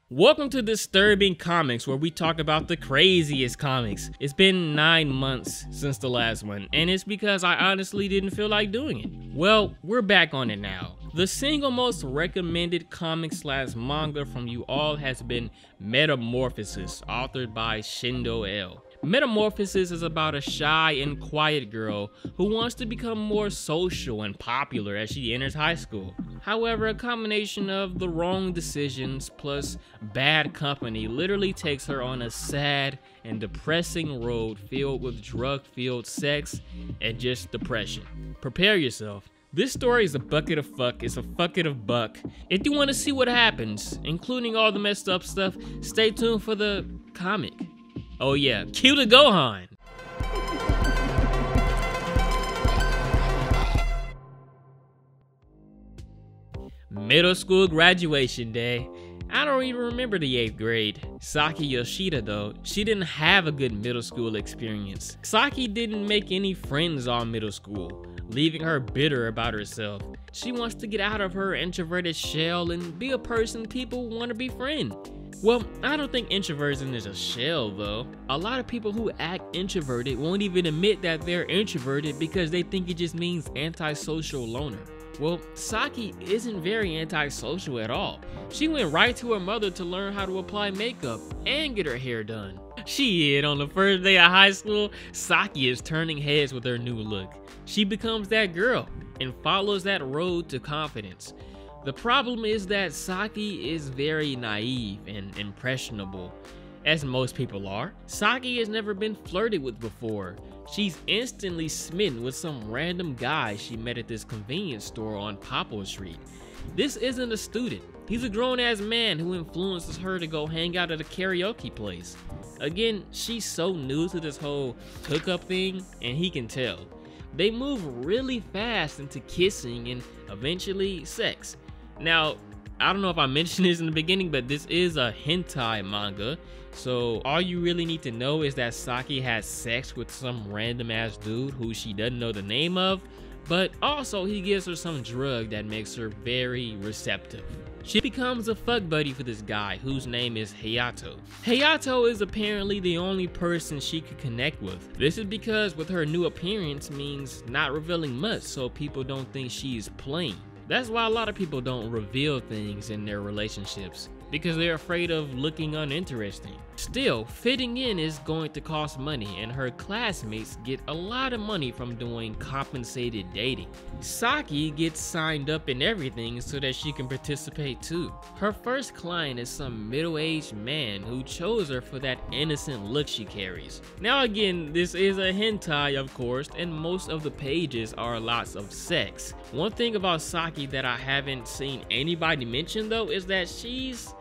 Welcome to Disturbing Comics, where we talk about the craziest comics. It's been 9 months since the last one, and it's because I honestly didn't feel like doing it. Well, we're back on it now. The single most recommended comic/manga from you all has been Metamorphosis, authored by ShindoL. Metamorphosis is about a shy and quiet girl who wants to become more social and popular as she enters high school. However, a combination of the wrong decisions plus bad company literally takes her on a sad and depressing road filled with drug-filled sex and just depression. Prepare yourself. This story is a bucket of fuck, it's a bucket of buck. If you want to see what happens, including all the messed up stuff, stay tuned for the comic. Oh yeah, cue the Gohan! Middle school graduation day. I don't even remember the 8th grade. Saki Yoshida though, she didn't have a good middle school experience. Saki didn't make any friends all middle school, leaving her bitter about herself. She wants to get out of her introverted shell and be a person people want to befriend. Well, I don't think introversion is a shell though. A lot of people who act introverted won't even admit that they're introverted because they think it just means antisocial loner. Well, Saki isn't very antisocial at all. She went right to her mother to learn how to apply makeup and get her hair done. Shit, on the first day of high school, Saki is turning heads with her new look. She becomes that girl and follows that road to confidence. The problem is that Saki is very naive and impressionable, as most people are. Saki has never been flirted with before. She's instantly smitten with some random guy she met at this convenience store on Popple Street. This isn't a student. He's a grown-ass man who influences her to go hang out at a karaoke place. Again, she's so new to this whole hookup thing, and he can tell. They move really fast into kissing and eventually sex. Now, I don't know if I mentioned this in the beginning, but this is a hentai manga, so all you really need to know is that Saki has sex with some random ass dude who she doesn't know the name of, but also he gives her some drug that makes her very receptive. She becomes a fuck buddy for this guy whose name is Hayato. Hayato is apparently the only person she could connect with. This is because with her new appearance means not revealing much so people don't think she's playing. That's why a lot of people don't reveal things in their relationships, because they're afraid of looking uninteresting. Still, fitting in is going to cost money, and her classmates get a lot of money from doing compensated dating. Saki gets signed up in everything so that she can participate too. Her first client is some middle-aged man who chose her for that innocent look she carries. Now again, this is a hentai of course, and most of the pages are lots of sex. One thing about Saki that I haven't seen anybody mention though is that she's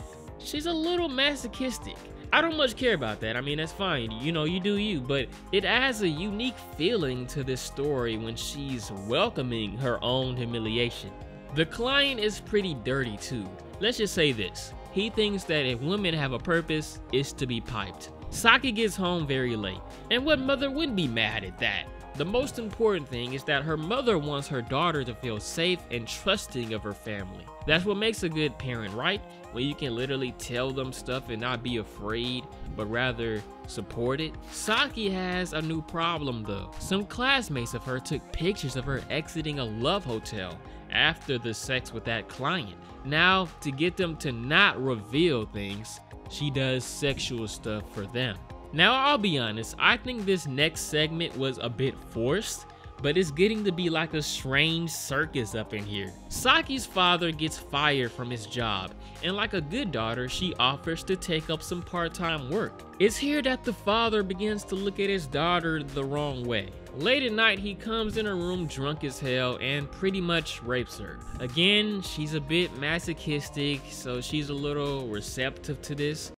a little masochistic. I don't much care about that. I mean, that's fine, you know, you do you, but it adds a unique feeling to this story when she's welcoming her own humiliation. The client is pretty dirty too. Let's just say this. He thinks that if women have a purpose, it's to be piped. Saki gets home very late, and what mother wouldn't be mad at that? The most important thing is that her mother wants her daughter to feel safe and trusting of her family. That's what makes a good parent, right? When you can literally tell them stuff and not be afraid, but rather support it. Saki has a new problem though. Some classmates of her took pictures of her exiting a love hotel after the sex with that client. Now, to get them to not reveal things, she does sexual stuff for them. Now, I'll be honest, I think this next segment was a bit forced, but it's getting to be like a strange circus up in here. Saki's father gets fired from his job, and like a good daughter, she offers to take up some part-time work. It's here that the father begins to look at his daughter the wrong way. Late at night, he comes in her room drunk as hell and pretty much rapes her. Again, she's a bit masochistic, so she's a little receptive to this.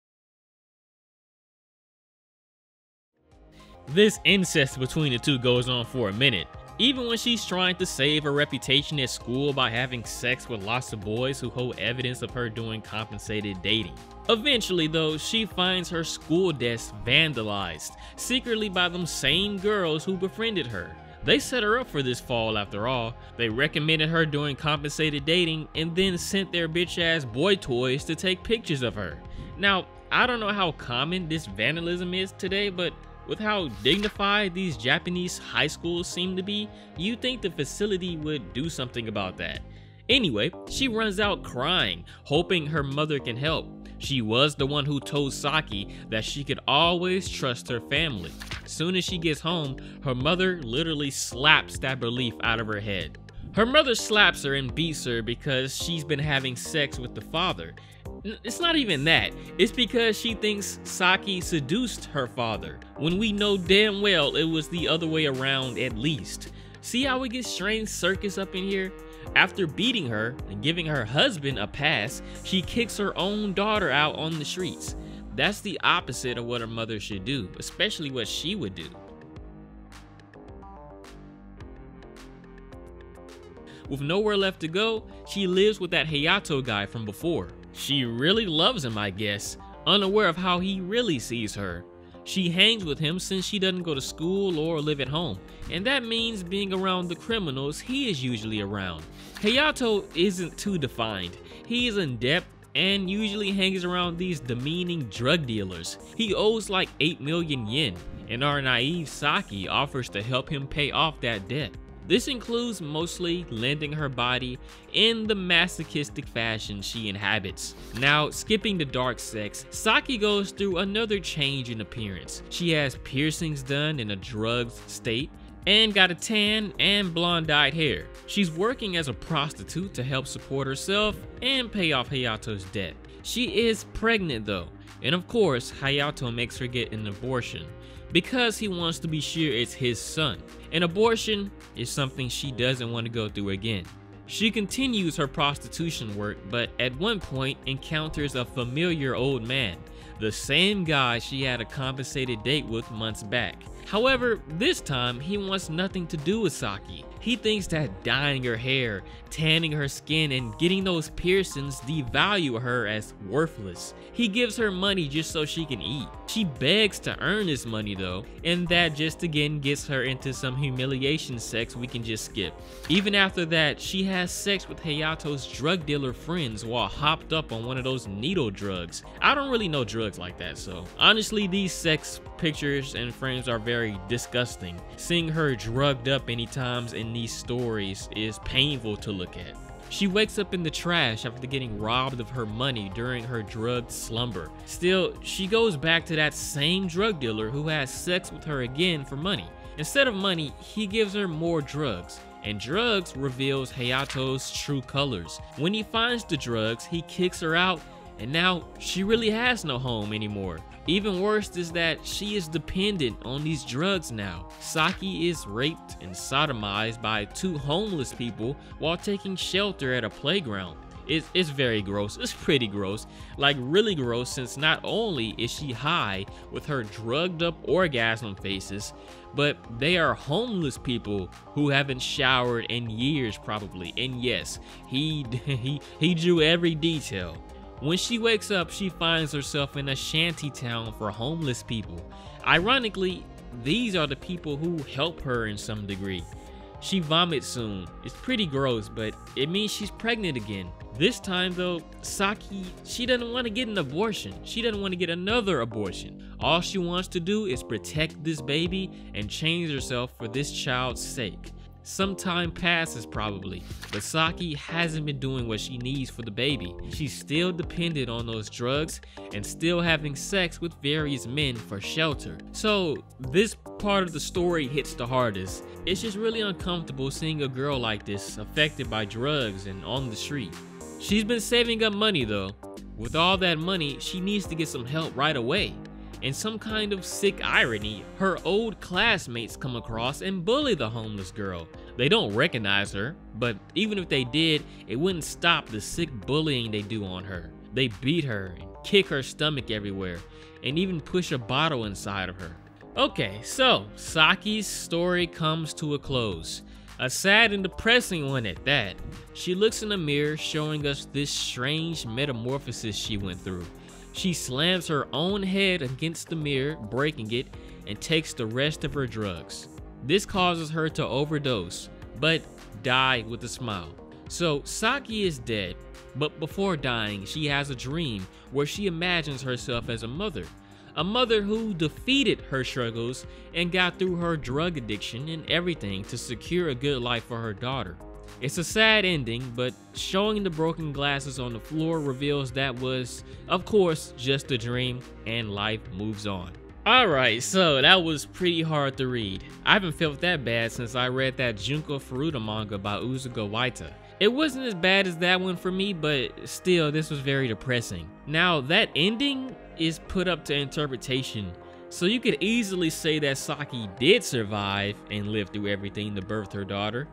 This incest between the two goes on for a minute, even when she's trying to save her reputation at school by having sex with lots of boys who hold evidence of her doing compensated dating. Eventually though, she finds her school desk vandalized, secretly by them same girls who befriended her. They set her up for this fall after all. They recommended her doing compensated dating and then sent their bitch ass boy toys to take pictures of her. Now, I don't know how common this vandalism is today, but with how dignified these Japanese high schools seem to be, you'd think the facility would do something about that. Anyway, she runs out crying, hoping her mother can help. She was the one who told Saki that she could always trust her family. Soon as she gets home, her mother literally slaps that belief out of her head. Her mother slaps her and beats her because she's been having sex with the father. It's not even that. It's because she thinks Saki seduced her father, when we know damn well it was the other way around at least. See how we get strange circus up in here? After beating her and giving her husband a pass, she kicks her own daughter out on the streets. That's the opposite of what her mother should do, especially what she would do. With nowhere left to go, she lives with that Hayato guy from before. She really loves him, I guess, unaware of how he really sees her. She hangs with him since she doesn't go to school or live at home, and that means being around the criminals he is usually around. Hayato isn't too defined. He is in debt and usually hangs around these demeaning drug dealers. He owes like 8 million yen, and our naive Saki offers to help him pay off that debt. This includes mostly lending her body in the masochistic fashion she inhabits. Now, skipping the dark sex, Saki goes through another change in appearance. She has piercings done in a drugged state and got a tan and blonde-dyed hair. She's working as a prostitute to help support herself and pay off Hayato's debt. She is pregnant though, and of course, Hayato makes her get an abortion because he wants to be sure it's his son. An abortion is something she doesn't want to go through again. She continues her prostitution work, but at one point encounters a familiar old man, the same guy she had a compensated date with months back. However, this time he wants nothing to do with Saki. He thinks that dyeing her hair, tanning her skin, and getting those piercings devalue her as worthless. He gives her money just so she can eat. She begs to earn this money though, and that just again gets her into some humiliation sex we can just skip. Even after that, she has sex with Hayato's drug dealer friends while hopped up on one of those needle drugs. I don't really know drugs like that, so honestly these sex pictures and frames are very disgusting. Seeing her drugged up many times in these stories is painful to look at. She wakes up in the trash after getting robbed of her money during her drugged slumber. Still, she goes back to that same drug dealer who has sex with her again for money. Instead of money, he gives her more drugs, and drugs reveals Hayato's true colors. When he finds the drugs, he kicks her out, and now she really has no home anymore. Even worse is that she is dependent on these drugs now. Saki is raped and sodomized by 2 homeless people while taking shelter at a playground. It's very gross. It's pretty gross. Like really gross, since not only is she high with her drugged up orgasm faces, but they are homeless people who haven't showered in years probably. And yes, he drew every detail. When she wakes up, she finds herself in a shanty town for homeless people. Ironically, these are the people who help her in some degree. She vomits soon. It's pretty gross, but it means she's pregnant again. This time though, Saki, she doesn't want to get an abortion. She doesn't want to get another abortion. All she wants to do is protect this baby and change herself for this child's sake. Some time passes probably, but Saki hasn't been doing what she needs for the baby. She's still dependent on those drugs and still having sex with various men for shelter. So this part of the story hits the hardest. It's just really uncomfortable seeing a girl like this affected by drugs and on the street. She's been saving up money though. With all that money, she needs to get some help right away. In some kind of sick irony, her old classmates come across and bully the homeless girl. They don't recognize her, but even if they did, it wouldn't stop the sick bullying they do on her. They beat her and kick her stomach everywhere, and even push a bottle inside of her. Okay, so Saki's story comes to a close. A sad and depressing one at that. She looks in the mirror, showing us this strange metamorphosis she went through. She slams her own head against the mirror, breaking it, and takes the rest of her drugs. This causes her to overdose, but die with a smile. So Saki is dead, but before dying, she has a dream where she imagines herself as a mother who defeated her struggles and got through her drug addiction and everything to secure a good life for her daughter. It's a sad ending, but showing the broken glasses on the floor reveals that was, of course, just a dream and life moves on. Alright, so that was pretty hard to read. I haven't felt that bad since I read that Junko Furuta manga by Uzuka Waita. It wasn't as bad as that one for me, but still, this was very depressing. Now, that ending is put up to interpretation, so you could easily say that Saki did survive and live through everything to birth her daughter,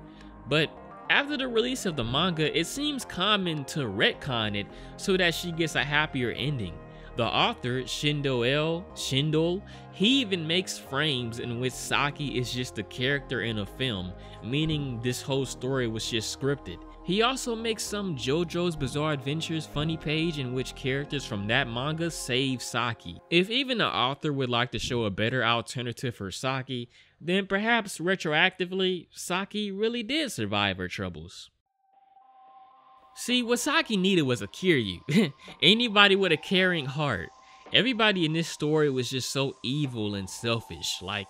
but after the release of the manga, it seems common to retcon it so that she gets a happier ending. The author, ShindoL, he even makes frames in which Saki is just a character in a film, meaning this whole story was just scripted. He also makes some JoJo's Bizarre Adventures funny page in which characters from that manga save Saki. If even the author would like to show a better alternative for Saki, then perhaps retroactively, Saki really did survive her troubles. See, what Saki needed was a Kiryu. Anybody with a caring heart. Everybody in this story was just so evil and selfish, like,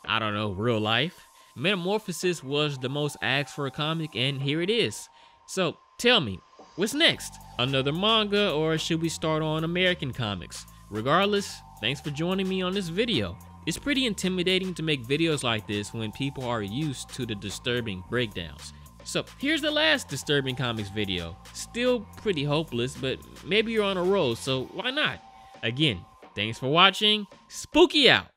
I don't know, real life. Metamorphosis was the most asked for comic, and here it is. So, tell me, what's next? Another manga, or should we start on American comics? Regardless, thanks for joining me on this video. It's pretty intimidating to make videos like this when people are used to the disturbing breakdowns. So, here's the last disturbing comics video. Still pretty hopeless, but maybe you're on a roll, so why not? Again, thanks for watching. Spooky out!